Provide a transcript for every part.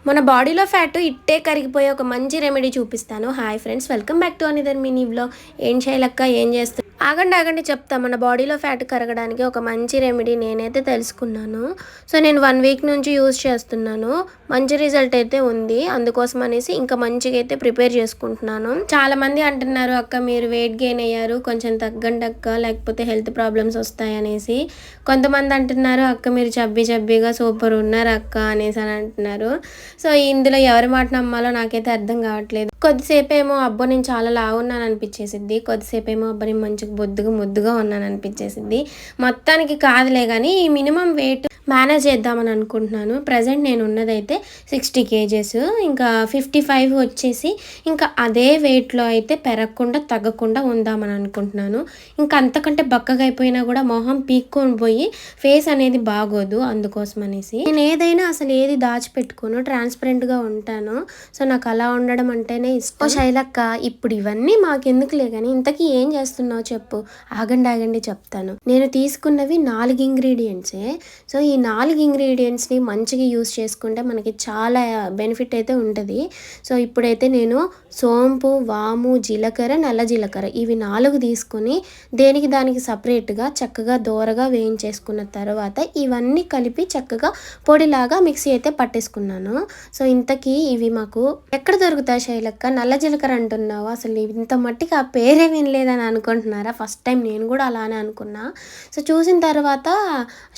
మన బాడీలో ఫ్యాట్ ఇట్టే కరిగిపోయే ఒక మంచి రెమెడీ చూపిస్తాను. Hi friends, welcome back to another mini vlog. ఏం చేయాలక్క, ఏం చేస్తా? ఆగండి చెప్తా. మన బాడీలో ఫ్యాట్ కరగడానికి ఒక మంచి రెమెడీ నేనైతే తెలుసుకున్నాను. సో నేను 1 వీక్ నుంచి యూజ్ చేస్తున్నాను. మంచి రిజల్ట్ అయితే ఉంది. అందుకోసం అనేసి ఇంకా మంచిగా అయితే ప్రిపేర్ చేసుకుంటున్నాను. చాలా మంది అంటున్నారు, అక్క మీరు వెయిట్ గెయిన్ అయ్యారు, కొంచెం తగ్గండి అక్క, లేకపోతే హెల్త్ ప్రాబ్లమ్స్ వస్తాయి అనేసి. కొంతమంది అంటున్నారు, అక్క మీరు చబ్బీగా సూపర్ ఉన్నారు అక్క అనేసి అని అంటున్నారు. సో ఇందులో ఎవరి మాట నమ్మాలో నాకైతే అర్థం కావట్లేదు. కొద్దిసేపు ఏమో అబ్బో నేను చాలా లావు ఉన్నాను అనిపించేసిద్ది, కొద్దిసేపు ఏమో అబ్బా నేను మంచిగా ముద్దుగా ఉన్నాను అనిపించేసిద్ది. మొత్తానికి కాదులే కానీ ఈ మినిమం వెయిట్ మేనేజ్ చేద్దామని అనుకుంటున్నాను. ప్రజెంట్ నేను ఉన్నదైతే 60 kgs, ఇంకా 55 వచ్చేసి ఇంకా అదే వెయిట్లో అయితే పెరగకుండా తగ్గకుండా ఉందామని అనుకుంటున్నాను. ఇంకా అంతకంటే బక్కగా అయిపోయినా కూడా మొహం పీక్కొని పోయి ఫేస్ అనేది బాగోదు. అందుకోసం అనేసి నేను ఏదైనా అసలు ఏది దాచిపెట్టుకోను, ట్రాన్స్పరెంట్గా ఉంటాను. సో నాకు అలా ఉండడం అంటేనే ఇష్టం. శైలక్క, ఇప్పుడు ఇవన్నీ మాకెందుకులే కానీ ఇంతకీ ఏం చేస్తున్నావు చెప్పు. ఆగండి చెప్తాను. నేను తీసుకున్నవి 4 ఇంగ్రీడియంట్సే. సో ఈ 4 ఇంగ్రీడియంట్స్ని మంచిగా యూస్ చేసుకుంటే మనకి చాలా బెనిఫిట్ అయితే ఉంటుంది. సో ఇప్పుడైతే నేను సోంపు, వాము, జీలకర్ర, నల్ల జీలకర్ర ఇవి 4 తీసుకొని దానికి సపరేట్గా చక్కగా దోరగా వేయించేసుకున్న తర్వాత ఇవన్నీ కలిపి చక్కగా పొడిలాగా మిక్సీ అయితే పట్టేసుకున్నాను. సో ఇంతకీ ఇవి మాకు ఎక్కడ దొరుకుతాయి శైలక్క? నల్ల జీలకర్ర అంటున్నావు, అసలు ఇంత మట్టికి ఆ పేరే వినలేదని అనుకుంటున్నారా? ఫస్ట్ టైం నేను కూడా అలానే అనుకున్నా. సో చూసిన తర్వాత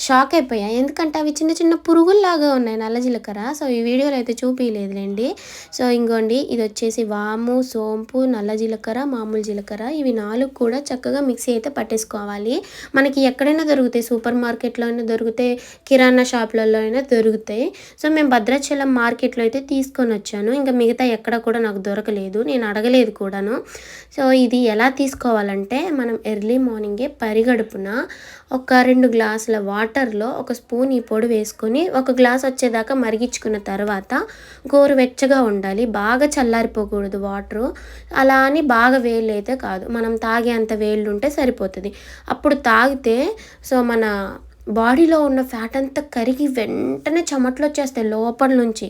షాక్ అయిపోయా, ఎందుకంటే అవి చిన్న చిన్న పురుగుల్లాగా ఉన్నాయి నల్ల జీలకర్ర. సో ఈ వీడియోలో అయితే చూపించలేదులేండి. సో ఇంకోండి, ఇది వచ్చేసి వాము, సోంపు, నల్ల జీలకర్ర, మామూలు జీలకర్ర ఇవి 4 కూడా చక్కగా మిక్సీ అయితే పట్టేసుకోవాలి. మనకి ఎక్కడైనా దొరుకుతాయి, సూపర్ మార్కెట్లో అయినా దొరుకుతాయి, కిరాణా షాప్లలో అయినా దొరుకుతాయి. సో మేము భద్రాచలం మార్కెట్లో అయితే తీసుకొని వచ్చాను. ఇంకా మిగతా ఎక్కడ కూడా నాకు దొరకలేదు, నేను అడగలేదు కూడాను. సో ఇది ఎలా తీసుకోవాలంటే, మనం ఎర్లీ మార్నింగే పరిగడుపున ఒక 2 గ్లాసుల వాటర్లో ఒక స్పూన్ ఈ పొడి వేసుకొని 1 గ్లాస్ వచ్చేదాకా మరిగించుకున్న తర్వాత గోరువెచ్చగా ఉండాలి, బాగా చల్లారిపోకూడదు వాటరు. అలా అని బాగా వేళ్ళు అయితే కాదు, మనం తాగే అంత వేళ్ళు ఉంటే సరిపోతుంది. అప్పుడు తాగితే సో మన బాడీలో ఉన్న ఫ్యాట్ అంతా కరిగి వెంటనే చెమటలు వచ్చేస్తాయి లోపల నుంచి.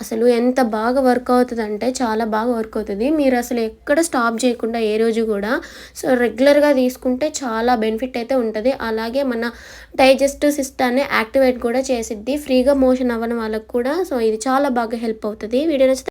అసలు ఎంత బాగా వర్క్ అవుతుంది అంటే చాలా బాగా వర్క్ అవుతుంది. మీరు అసలు ఎక్కడ స్టాప్ చేయకుండా ఏ రోజు కూడా సో రెగ్యులర్గా తీసుకుంటే చాలా బెనిఫిట్ అయితే ఉంటుంది. అలాగే మన డైజెస్టివ్ సిస్టమ్ని యాక్టివేట్ కూడా చేసిద్ది, ఫ్రీగా మోషన్ అవ్వని వాళ్ళకు కూడా. సో ఇది చాలా బాగా హెల్ప్ అవుతుంది. వీడియో నచ్చితే